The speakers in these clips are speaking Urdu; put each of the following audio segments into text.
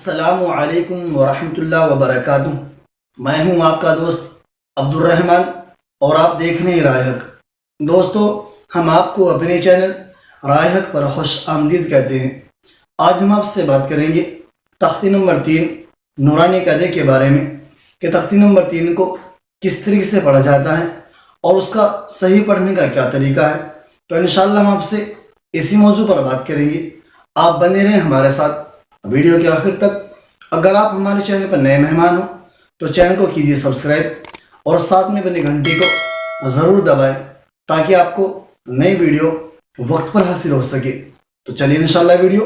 السلام علیکم ورحمۃ اللہ وبرکاتہ۔ میں ہوں آپ کا دوست عبد الرحمن اور آپ دیکھ رہے ہیں رائے حق۔ دوستو، ہم آپ کو اپنے چینل رائے حق پر خوش آمدید کہتے ہیں۔ آج ہم آپ سے بات کریں گے تختی نمبر 3 نورانی قاعدے کے بارے میں کہ تختی نمبر 3 کو کس طریقے سے پڑھا جاتا ہے اور اس کا صحیح پڑھنے کا کیا طریقہ ہے۔ تو انشاءاللہ ہم آپ سے اسی موضوع پر بات کریں گے۔ آپ بنے رہیں ہمارے ساتھ ویڈیو کے آخر تک۔ اگر آپ ہمارے چینل پر نئے مہمان ہوں تو چینل کو کیجیے سبسکرائب اور ساتھ میں بنی گھنٹی کو ضرور دبائیں تاکہ آپ کو نئی ویڈیو وقت پر حاصل ہو سکے۔ تو چلیے انشاءاللہ ویڈیو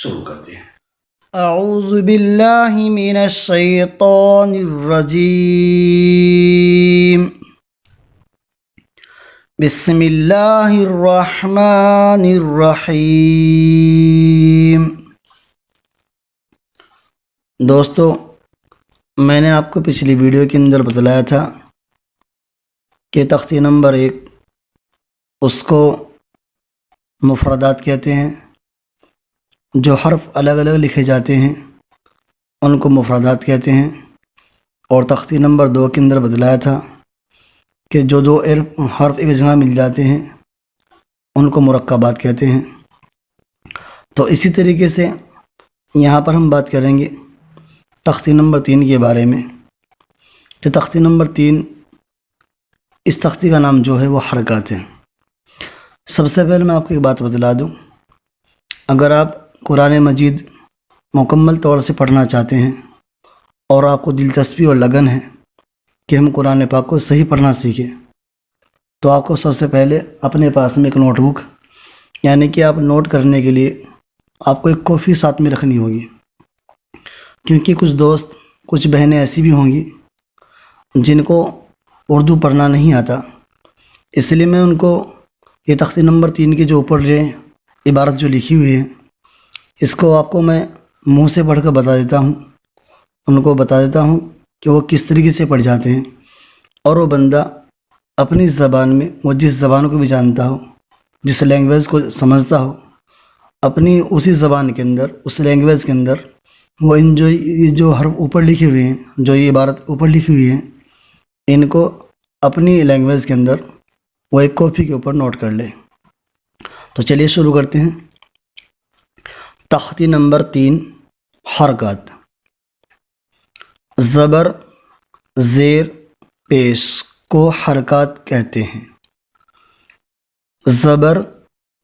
شروع کرتے ہیں۔ اعوذ باللہ من الشیطان الرجیم، بسم اللہ الرحمن الرحیم۔ دوستو، میں نے آپ کو پچھلی ویڈیو کے اندر بتلایا تھا کہ تختی نمبر 1 اس کو مفردات کہتے ہیں، جو حرف الگ الگ لکھے جاتے ہیں ان کو مفردات کہتے ہیں۔ اور تختی نمبر 2 کے اندر بتلایا تھا کہ جو دو حرف ایک جگہ مل جاتے ہیں ان کو مرکبات کہتے ہیں۔ تو اسی طریقے سے یہاں پر ہم بات کریں گے تختی نمبر 3 کے بارے میں کہ تختی نمبر 3، اس تختی کا نام جو ہے وہ حرکات ہے۔ سب سے پہلے میں آپ کو ایک بات بتلا دوں، اگر آپ قرآن مجید مکمل طور سے پڑھنا چاہتے ہیں اور آپ کو دلچسپی اور لگن ہے کہ ہم قرآن پاک کو صحیح پڑھنا سیکھیں، تو آپ کو سب سے پہلے اپنے پاس میں ایک نوٹ بک، یعنی کہ آپ نوٹ کرنے کے لیے آپ کو ایک کاپی ساتھ میں رکھنی ہوگی، کیونکہ کچھ دوست کچھ بہنیں ایسی بھی ہوں گی جن کو اردو پڑھنا نہیں آتا، اس لیے میں ان کو یہ تختی نمبر 3 کے جو اوپر عبارت جو لکھی ہوئی ہے اس کو آپ کو میں منہ سے پڑھ کر بتا دیتا ہوں، ان کو بتا دیتا ہوں کہ وہ کس طریقے سے پڑھ جاتے ہیں، اور وہ بندہ اپنی زبان میں، وہ جس زبان کو بھی جانتا ہو، جس لینگویج کو سمجھتا ہو، اپنی اسی زبان کے اندر، اس لینگویج کے اندر وہ یہ جو حرف اوپر لکھے ہوئے ہیں، جو یہ عبارت اوپر لکھی ہوئی ہے، ان کو اپنی لینگویج کے اندر وہ ایک کاپی کے اوپر نوٹ کر لے۔ تو چلیے شروع کرتے ہیں۔ تختی نمبر 3 حرکات۔ زبر زیر پیش کو حرکات کہتے ہیں۔ زبر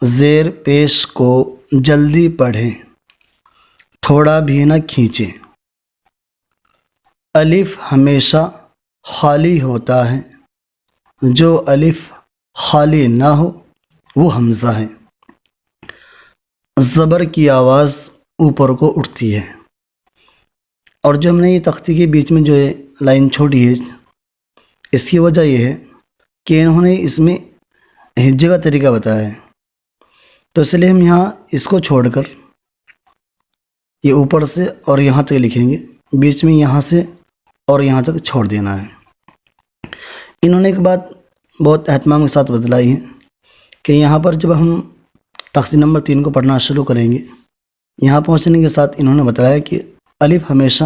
زیر پیش کو جلدی پڑھیں، تھوڑا بھی نہ کھینچیں۔ الف ہمیشہ خالی ہوتا ہے، جو الف خالی نہ ہو وہ حمزہ ہے۔ زبر کی آواز اوپر کو اٹھتی ہے۔ اور جو ہم نے یہ تختی کے بیچ میں جو لائن چھوڑی ہے، اس کی وجہ یہ ہے کہ انہوں نے اس میں ہجے کا طریقہ بتایا ہے، تو اس لیے ہم یہاں اس کو چھوڑ کر یہ اوپر سے اور یہاں تک لکھیں گے، بیچ میں یہاں سے اور یہاں تک چھوڑ دینا ہے۔ انہوں نے ایک بات بہت اہتمام کے ساتھ بتلائی ہے کہ یہاں پر جب ہم تختی نمبر 3 کو پڑھنا شروع کریں گے، یہاں پہنچنے کے ساتھ انہوں نے بتلایا کہ الف ہمیشہ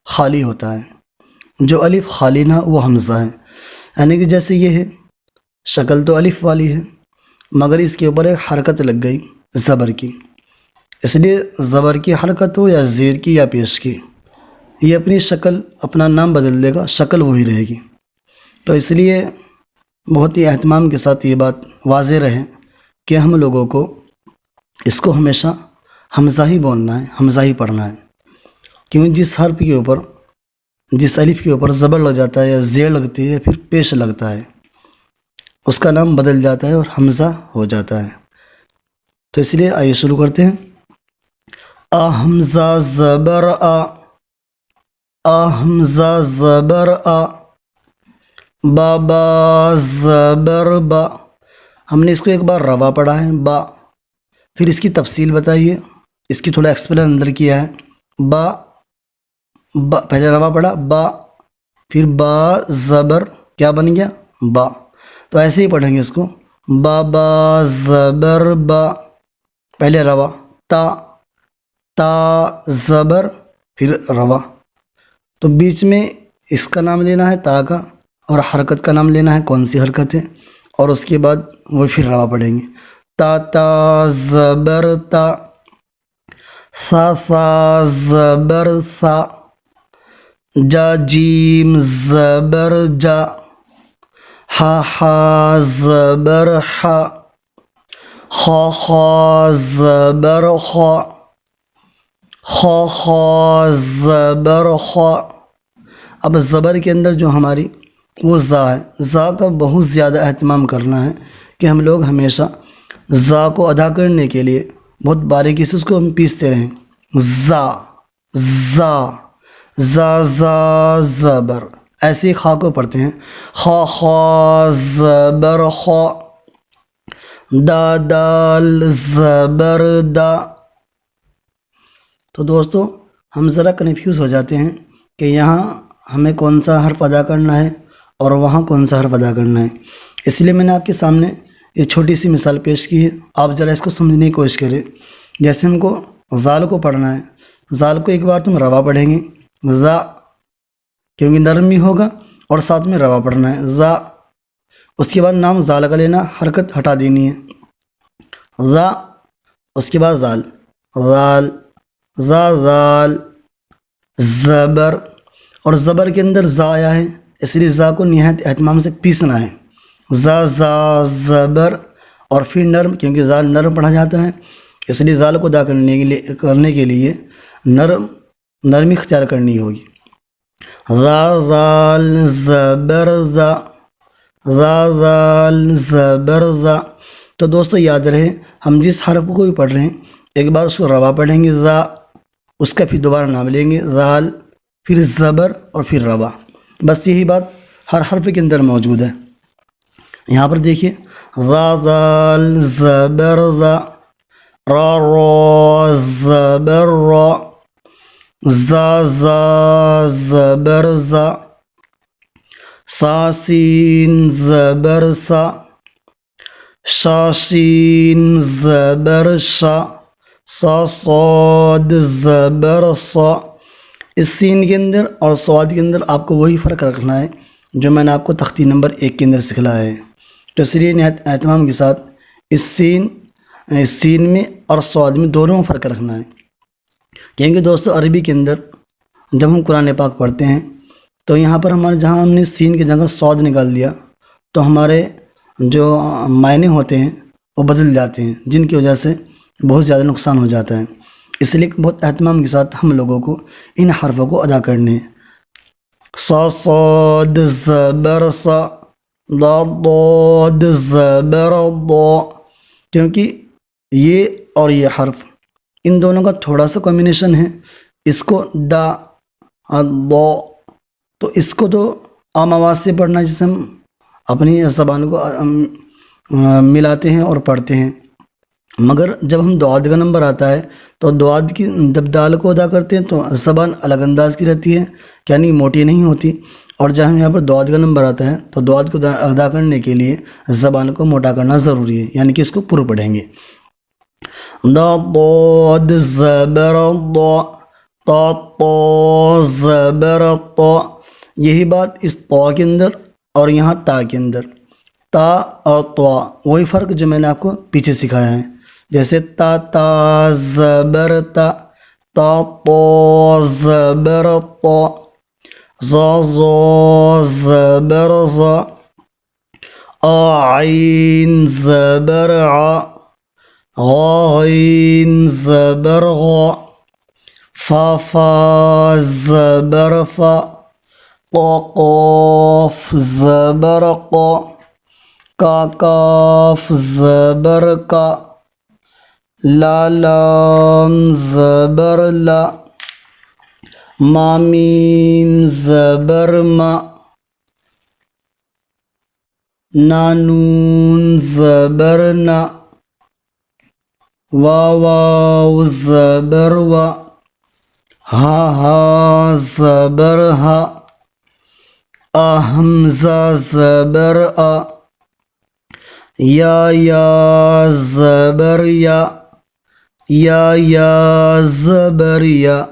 خالی ہوتا ہے، جو الف خالی نہ وہ حمزہ ہے۔ یعنی کہ جیسے یہ ہے، شکل تو الف والی ہے مگر اس کے اوپر ایک حرکت لگ گئی زبر کی، اس لیے زبر کی حرکت ہو یا زیر کی یا پیش کی، یہ اپنی شکل، اپنا نام بدل دے گا، شکل وہی رہے گی۔ تو اس لیے بہت ہی اہتمام کے ساتھ یہ بات واضح رہے کہ ہم لوگوں کو اس کو ہمیشہ حمزہ ہی بولنا ہے، حمزہ ہی پڑھنا ہے، کیونکہ جس حرف کے اوپر، جس الف کے اوپر زبر لگ جاتا ہے یا زیر لگتی ہے یا پھر پیش لگتا ہے، اس کا نام بدل جاتا ہے اور حمزہ ہو جاتا ہے۔ تو اس لیے آئیے شروع کرتے ہیں۔ حمزہ زبر حمزہ زبر با زبر با۔ ہم نے اس کو ایک بار روا پڑھا ہے، با، پھر اس کی تفصیل بتائیے، اس کی تھوڑا ایکسپلین اندر کیا ہے۔ با پہلے روا پڑھا، با، پھر با زبر کیا بن گیا؟ با۔ تو ایسے ہی پڑھیں گے اس کو، با زبر با، پہلے روا، تا زبر، پھر روا. تو بیچ میں اس کا نام لینا ہے تا کا، اور حرکت کا نام لینا ہے کون سی حرکت ہے، اور اس کے بعد وہ پھر روا پڑھیں گے. تا تا زبر تا، سا سا زبر سا، جا جیم زبر جا، ہا ہا زبر ہا، خا خا زبر خا، خا خا زبر خا. اب زبر کے اندر جو ہماری وہ زا ہے، زا کا بہت زیادہ اہتمام کرنا ہے کہ ہم لوگ ہمیشہ زا کو ادا کرنے کے لیے بہت باریکی سے اس کو ہم پیستے رہیں. زا زا زا زا زبر، ایسے ہی خا کو پڑھتے ہیں. خا خا زبر خا، دا دال زبر دا. تو دوستو ہم ذرا کنفیوز ہو جاتے ہیں کہ یہاں ہمیں کون سا حرف ادا کرنا ہے اور وہاں کون سا حرف ادا کرنا ہے. اس لیے میں نے آپ کے سامنے یہ چھوٹی سی مثال پیش کی ہے، آپ ذرا اس کو سمجھنے کی کوشش کریں. جیسے ہم کو زال کو پڑھنا ہے، زال کو ایک بار تم روا پڑھیں گے، زا، کیونکہ نرم بھی ہوگا اور ساتھ میں روا پڑھنا ہے، زا. اس کے بعد نام زال کا لینا، حرکت ہٹا دینی ہے، زا. اس کے بعد زال، زال زا زال. زبر، اور زبر کے اندر زا آیا ہے اس لیے زا کو نہایت اہتمام سے پیسنا ہے. زا زا زبر، اور پھر نرم، کیونکہ زال نرم پڑھا جاتا ہے اس لیے زال کو ادا کرنے کے لیے نرمی اختیار کرنی ہوگی. زا زال زبر زا، زا زال زبر زا. تو دوستو یاد رہے ہم جس حرف کو بھی پڑھ رہے ہیں ایک بار اس کو روا پڑھیں گے زا، اس کا پھر دوبارہ نام لیں گے زال، پھر زبر اور پھر روا. بس یہی بات ہر حرف کے اندر موجود ہے. یہاں پر دیکھیے را زال زبر زا، را را زبر را، زا زا زبر زا، سا سین زبر سا، شا شین زبر شا، سا صاد زبر سا. اس سین کے اندر اور صاد کے اندر آپ کو وہی فرق رکھنا ہے جو میں نے آپ کو تختی نمبر 1 کے اندر سکھلایا ہے. تو اس لیے نہایت اہتمام کے ساتھ اس سین میں اور صاد میں دونوں میں فرق رکھنا ہے. کیونکہ دوستو عربی کے اندر جب ہم قرآن پاک پڑھتے ہیں تو یہاں پر جہاں ہم نے سین کی جگہ صاد نکال دیا تو ہمارے جو معنی ہوتے ہیں وہ بدل جاتے ہیں، جن کی وجہ سے بہت زیادہ نقصان ہو جاتا ہے. اس لیے بہت اہتمام کے ساتھ ہم لوگوں کو ان حرفوں کو ادا کرنے ہیں. صا صاد زبر صا، ضاد ضاد زبر ضا. کیونکہ یہ اور یہ حرف ان دونوں کا تھوڑا سا کمبینیشن ہے. اس کو دا ضا، تو اس کو تو عام آواز سے پڑھنا جسے ہم اپنی زبان کو ملاتے ہیں اور پڑھتے ہیں. مگر جب ہم دعاد کا نمبر آتا ہے تو دعاد کی جب دال کو ادا کرتے ہیں تو زبان الگ انداز کی رہتی ہے، یعنی موٹی نہیں ہوتی. اور جب ہم یہاں پر دعاد کا نمبر آتا ہے تو دعاد کو ادا کرنے کے لیے زبان کو موٹا کرنا ضروری ہے، یعنی کہ اس کو پر پڑھیں گے. دا ضاد زبر ضا، تا طا زبر طا. یہی بات اس طا کے اندر اور یہاں تا کے اندر، تا اور طا وہی فرق جو میں نے آپ کو پیچھے سکھایا ہے. جیسے تا تا زبر تا، تا طا زبر طا، زا زا زبر زا، عین زبر ع، غین زبر غا، فا فا زبر فا، قا قاف زبر قا، کا کاف زبر کا، لا لام زبر لا، ما میم زبر ما، نا نون زبر نا، واو واو زبر وا، ہا ہا زبر ہا، حمزہ زبر آ، یا زبر یا، یا زبر یا.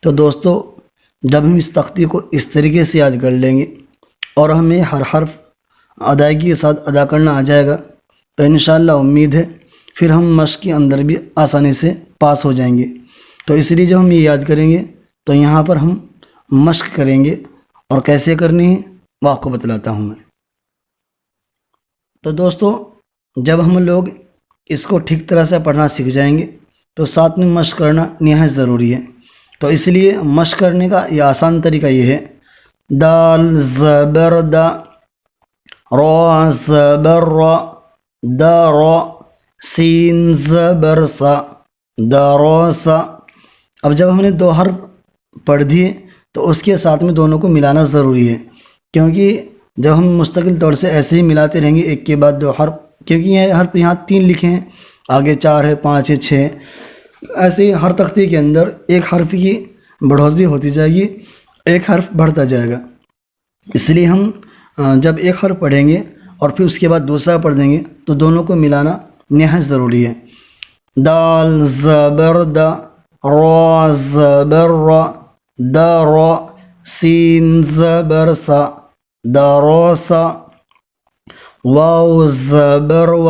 تو دوستو جب ہم اس تختی کو اس طریقے سے یاد کر لیں گے اور ہمیں ہر حرف ادائیگی کے ساتھ ادا کرنا آ جائے گا تو انشاءاللہ امید ہے پھر ہم مشق کے اندر بھی آسانی سے پاس ہو جائیں گے۔ تو اس لیے جب ہم یہ یاد کریں گے تو یہاں پر ہم مشق کریں گے، اور کیسے کرنی ہے وہ آپ کو بتلاتا ہوں میں۔ تو دوستو جب ہم لوگ اس کو ٹھیک طرح سے پڑھنا سیکھ جائیں گے تو ساتھ میں مشق کرنا نہایت ضروری ہے۔ تو اس لیے مشق کرنے کا یہ آسان طریقہ یہ ہے، دال زبر دا، را زبر را، دا را، سین زبر سا، دروسا۔ اب جب ہم نے دو حرف پڑھ دیے تو اس کے ساتھ میں دونوں کو ملانا ضروری ہے، کیونکہ جب ہم مستقل طور سے ایسے ہی ملاتے رہیں گے ایک کے بعد دو حرف، کیونکہ یہ حرف یہاں 3 لکھے ہیں، آگے 4 ہے، 5 ہے، 6 ہے، ایسے ہی ہر تختے کے اندر ایک حرف کی بڑھوتری ہوتی جائے گی، ایک حرف بڑھتا جائے گا۔ اس لیے ہم جب ایک حرف پڑھیں گے اور پھر اس کے بعد دوسرا پڑھ دیں گے تو دونوں کو ملانا نہایت ضروری ہے۔ دال زبر دا، را زبر را، دا را، سین زبر سا، دروسا، واو زبر و،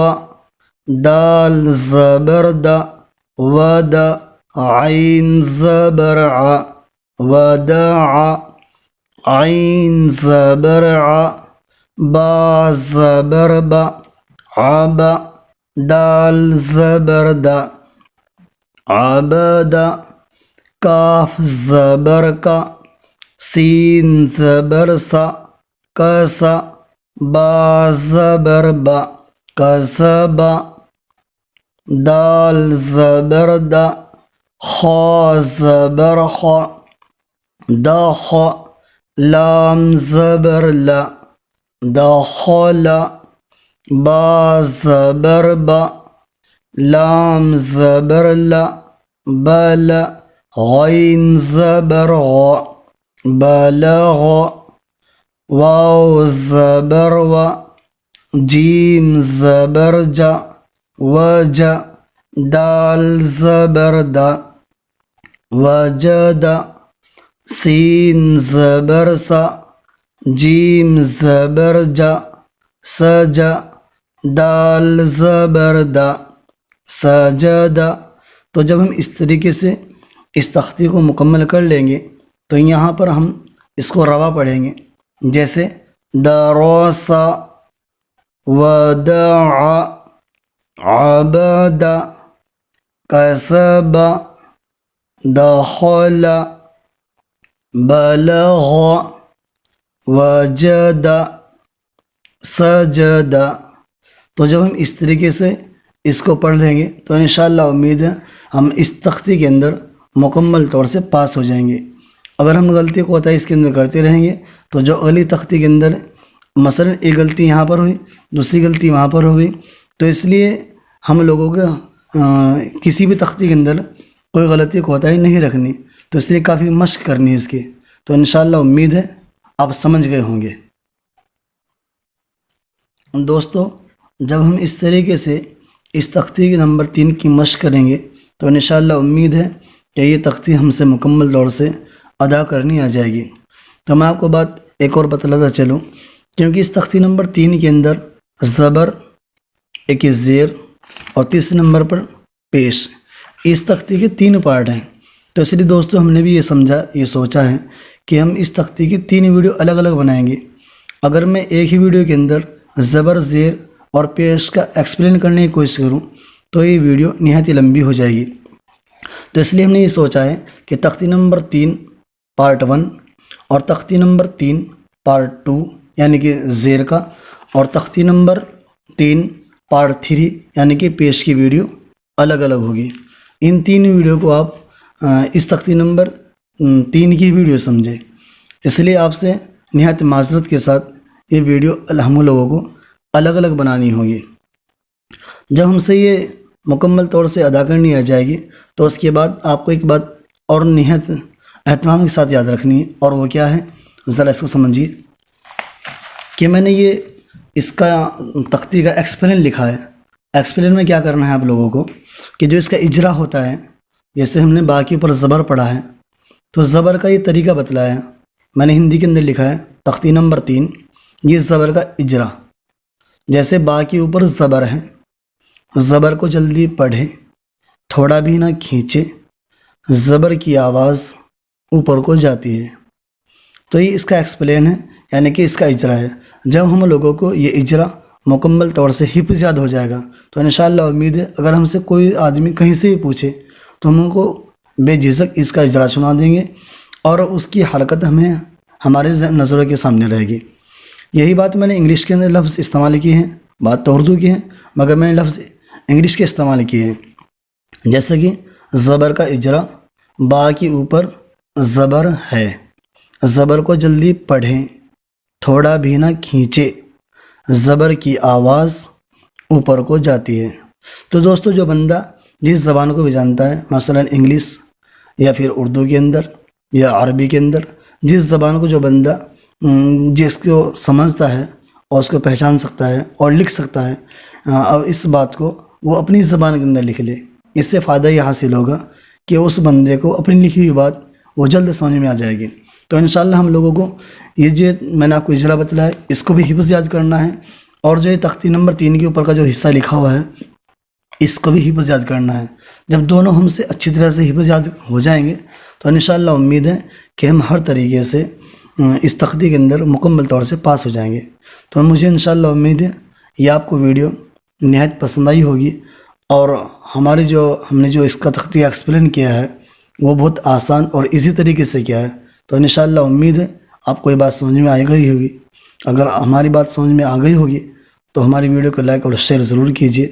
دال زبر دا، ودا، عین زبر ع، وداع، عین زبر ع، با زبر با، عبا، دال زبر دا، عبدا، کاف زبر کا، سین زبر سا، کسا، با زبر با، کسبا، دال زبر دا، خا زبر خا، دخا، لام زبر لا، دخلا، با زبر با، لام زبر لا، بلا، غین زبر غا، بلغا، واو زبر و، جیم زبر جا، وجا، دال زبر دا، وجدا، سین زبر سا، جیم زبر جا، سجا، دال زبر دا، سجدا۔ تو جب ہم اس طریقے سے اس تختی کو مکمل کر لیں گے تو یہاں پر ہم اس کو روا پڑھیں گے، جیسے دروسا، وداع، عبدا، کسبا، دخل، بلغ، وجد، سجد۔ تو جب ہم اس طریقے سے اس کو پڑھ لیں گے تو انشاءاللہ امید ہے ہم اس تختی کے اندر مکمل طور سے پاس ہو جائیں گے۔ اگر ہم غلطی کوتاہی اس کے اندر کرتے رہیں گے تو جو اگلی تختی کے اندر مثلا ایک غلطی یہاں پر ہوئی، دوسری غلطی وہاں پر ہو گئی، تو اس لیے ہم لوگوں کو کسی بھی تختی کے اندر کوئی غلطی کوتاہی نہیں رکھنی، تو اس لیے کافی مشق کرنی ہے اس کی۔ تو انشاءاللہ امید ہے آپ سمجھ گئے ہوں گے۔ دوستو جب ہم اس طریقے سے اس تختی کے نمبر 3 کی مشق کریں گے تو انشاءاللہ امید ہے کہ یہ تختی ہم سے مکمل طور سے ادا کرنی آ جائے گی۔ تو میں آپ کو بات ایک اور بتلاتا چلوں، کیونکہ اس تختی نمبر 3 کے اندر زبر، ایک زیر اور تیسرے نمبر پر پیش، اس تختی کے 3 پارٹ ہیں۔ تو اس لیے دوستو ہم نے بھی یہ سوچا ہے کہ ہم اس تختی کی 3 ویڈیو الگ الگ بنائیں گے۔ اگر میں ایک ہی ویڈیو کے اندر زبر، زیر اور پیش کا ایکسپلین کرنے کی کوشش کروں تو یہ ویڈیو نہایت ہی لمبی ہو جائے گی۔ تو اس لیے ہم نے یہ سوچا ہے کہ تختی نمبر 3 پارٹ 1 اور تختی نمبر 3 پارٹ 2 یعنی کہ زیر کا، اور تختی نمبر 3 پارٹ 3 یعنی کہ پیش کی ویڈیو الگ الگ ہوگی۔ ان 3 ویڈیو کو آپ اس تختی نمبر 3 کی ویڈیو سمجھیں، اس لیے آپ سے نہایت معذرت کے ساتھ یہ ویڈیو ہم لوگوں کو الگ الگ بنانی ہوگی۔ جب ہم سے یہ مکمل طور سے ادا کرنی آ جائے گی تو اس کے بعد آپ کو ایک بات اور نہایت اہتمام کے ساتھ یاد رکھنی ہے، اور وہ کیا ہے ذرا اس کو سمجھیے کہ میں نے یہ اس کا تختی کا ایکسپلین لکھا ہے۔ ایکسپلین میں کیا کرنا ہے آپ لوگوں کو کہ جو اس کا اجرا ہوتا ہے، جیسے ہم نے باقی پر زبر پڑھا ہے تو زبر کا یہ طریقہ بتلایا، میں نے ہندی کے اندر لکھا ہے تختی نمبر 3، یہ زبر کا اجرا۔ جیسے با کے اوپر زبر ہے، زبر کو جلدی پڑھے، تھوڑا بھی نہ کھینچے، زبر کی آواز اوپر کو جاتی ہے۔ تو یہ اس کا ایکسپلین ہے، یعنی کہ اس کا اجرا ہے۔ جب ہم لوگوں کو یہ اجرا مکمل طور سے حفظ یاد ہو جائے گا تو انشاءاللہ امید ہے اگر ہم سے کوئی آدمی کہیں سے بھی پوچھے تو ہم ان کو بے جھجک اس کا اجرا سنا دیں گے، اور اس کی حرکت ہمیں ہمارے نظروں کے سامنے رہے گی۔ یہی بات میں نے انگلش کے اندر لفظ استعمال کی ہیں، بات تو اردو کی ہے مگر میں نے لفظ انگلش کے استعمال کیے ہیں، جیسے کہ زبر کا اجرا، با کے اوپر زبر ہے، زبر کو جلدی پڑھیں، تھوڑا بھی نہ کھینچے، زبر کی آواز اوپر کو جاتی ہے۔ تو دوستو جو بندہ جس زبان کو بھی جانتا ہے، مثلا انگلش یا پھر اردو کے اندر یا عربی کے اندر، جس زبان کو جو بندہ جس کو سمجھتا ہے اور اس کو پہچان سکتا ہے اور لکھ سکتا ہے، اور اس بات کو وہ اپنی زبان کے اندر لکھ لے، اس سے فائدہ یہ حاصل ہوگا کہ اس بندے کو اپنی لکھی ہوئی بات وہ جلد سمجھ میں آ جائے گی۔ تو انشاءاللہ ہم لوگوں کو یہ جو میں نے آپ کو اجرا بتلایا ہے اس کو بھی حفظ یاد کرنا ہے، اور جو یہ تختی نمبر 3 کے اوپر کا جو حصہ لکھا ہوا ہے اس کو بھی حفظ یاد کرنا ہے۔ جب دونوں ہم سے اچھی طرح سے حفظ یاد ہو جائیں گے تو انشاءاللہ امید ہے کہ ہم ہر طریقے سے اس تختی کے اندر مکمل طور سے پاس ہو جائیں گے۔ تو مجھے انشاءاللہ امید ہے یہ آپ کو ویڈیو نہایت پسند آئی ہوگی، اور ہم نے جو اس کا تختی ایکسپلین کیا ہے وہ بہت آسان اور ایزی طریقے سے کیا ہے۔ تو انشاءاللہ امید ہے آپ کو یہ بات سمجھ میں آ گئی ہوگی۔ اگر ہماری بات سمجھ میں آ گئی ہوگی تو ہماری ویڈیو کو لائک اور شیئر ضرور کیجیے،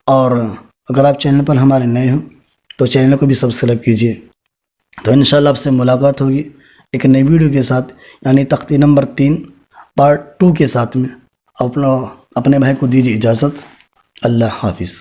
اور اگر آپ چینل پر ہمارے نئے ہوں تو چینل کو بھی سبسکرائب کیجیے۔ تو انشاءاللہ آپ سے ملاقات ہوگی ایک نئی ویڈیو کے ساتھ، یعنی تختی نمبر 3 پارٹ 2 کے ساتھ میں۔ اپنے بھائی کو دیجیے اجازت۔ اللہ حافظ۔